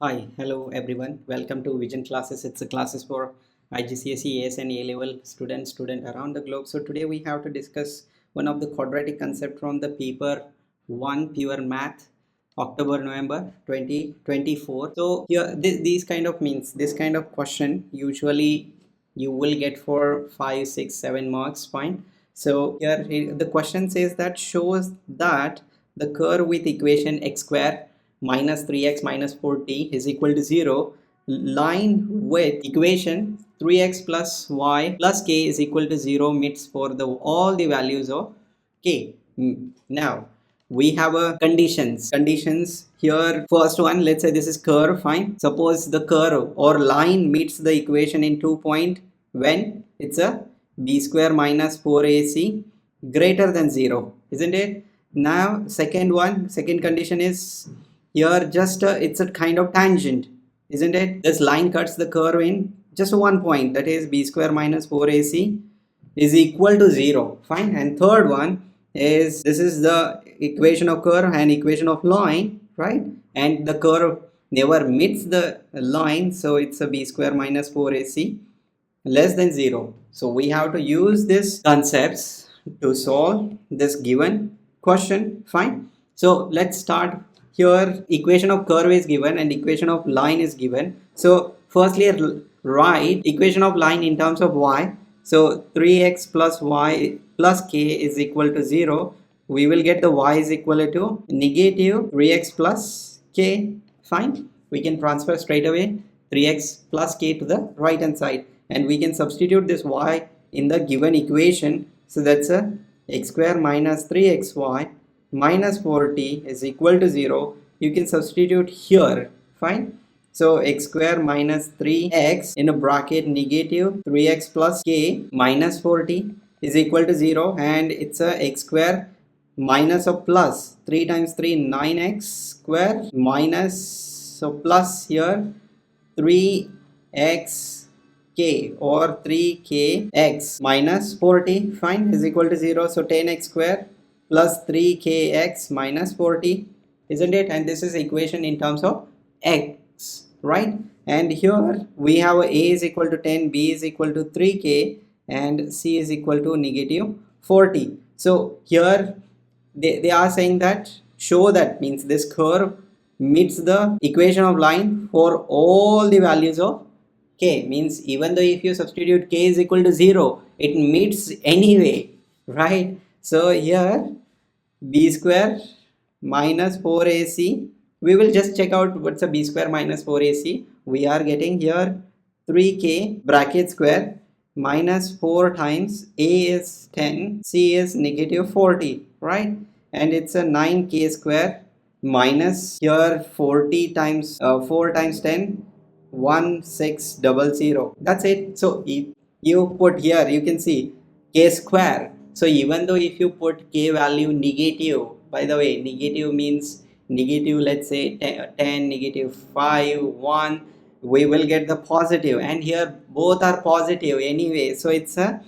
Hi, hello everyone. Welcome to Vision classes. It's a classes for IGCSE, AS and A-level student around the globe. So today we have to discuss one of the quadratic concept from the paper 1 pure math October November 2024. So here these kind of means this kind of question usually you will get for 5, 6, 7 marks, fine. So here the question says that shows that the curve with equation x square minus 3x minus 4t is equal to 0 line with equation 3x plus y plus k is equal to 0 meets for the all the values of k. Now we have a conditions here. First one, let's say this is curve, fine. Suppose the curve or line meets the equation in 2 point when it's a b square minus 4ac greater than 0, isn't it? Now second condition is here just it's a kind of tangent, isn't it? This line cuts the curve in just one point, that is b square minus 4ac is equal to 0, fine. And third one is this is the equation of curve and equation of line, right? And the curve never meets the line, so it's a b square minus 4ac less than 0. So we have to use these concepts to solve this given question, fine. So let's start. Here equation of curve is given and equation of line is given. So firstly write equation of line in terms of y. So 3x plus y plus k is equal to 0. We will get the y is equal to negative 3x plus k, fine. We can transfer straight away 3x plus k to the right hand side and we can substitute this y in the given equation. So that's a x square minus 3xy minus 4t is equal to 0. You can substitute here, fine. So x square minus 3x in a bracket negative 3x plus k minus 4t is equal to 0, and it's a x square minus a plus 3 times 3 9x square minus, so plus here 3x k or 3kx minus 4t, fine, is equal to 0. So 10x square plus 3kx minus 4t, isn't it? And this is equation in terms of x, right? And here we have a is equal to 10, b is equal to 3k and c is equal to negative 40. So here they are saying that show that means this curve meets the equation of line for all the values of k, means even though if you substitute k is equal to 0 it meets anyway, right? So here b square minus 4ac, we will just check out what's a b square minus 4ac. We are getting here 3k bracket square minus 4 times a is 10, c is negative 40, right? And it's a 9k square minus here 40 times 4 times 10 1600. That's it. So if you put here, you can see k square. So even though if you put k value negative, by the way, negative means negative, let's say 10, negative 5, 1, we will get the positive, and here both are positive anyway. So it's a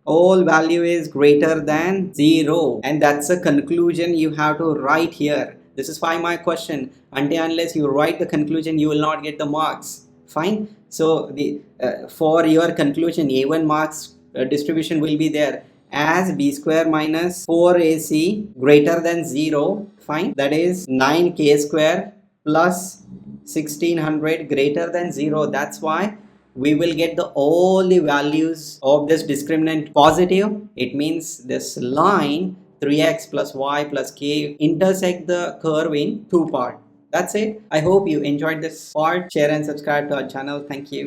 all value is greater than 0, and that's a conclusion you have to write here. This is 5-mark question. Until unless you write the conclusion, you will not get the marks, fine. So the for your conclusion A1 marks distribution will be there as b square minus 4ac greater than 0, fine, that is 9k square plus 1600 greater than 0. That's why we will get the all the values of this discriminant positive. It means this line 3x plus y plus k intersect the curve in 2 parts. That's it. I hope you enjoyed this part. Share and subscribe to our channel. Thank you.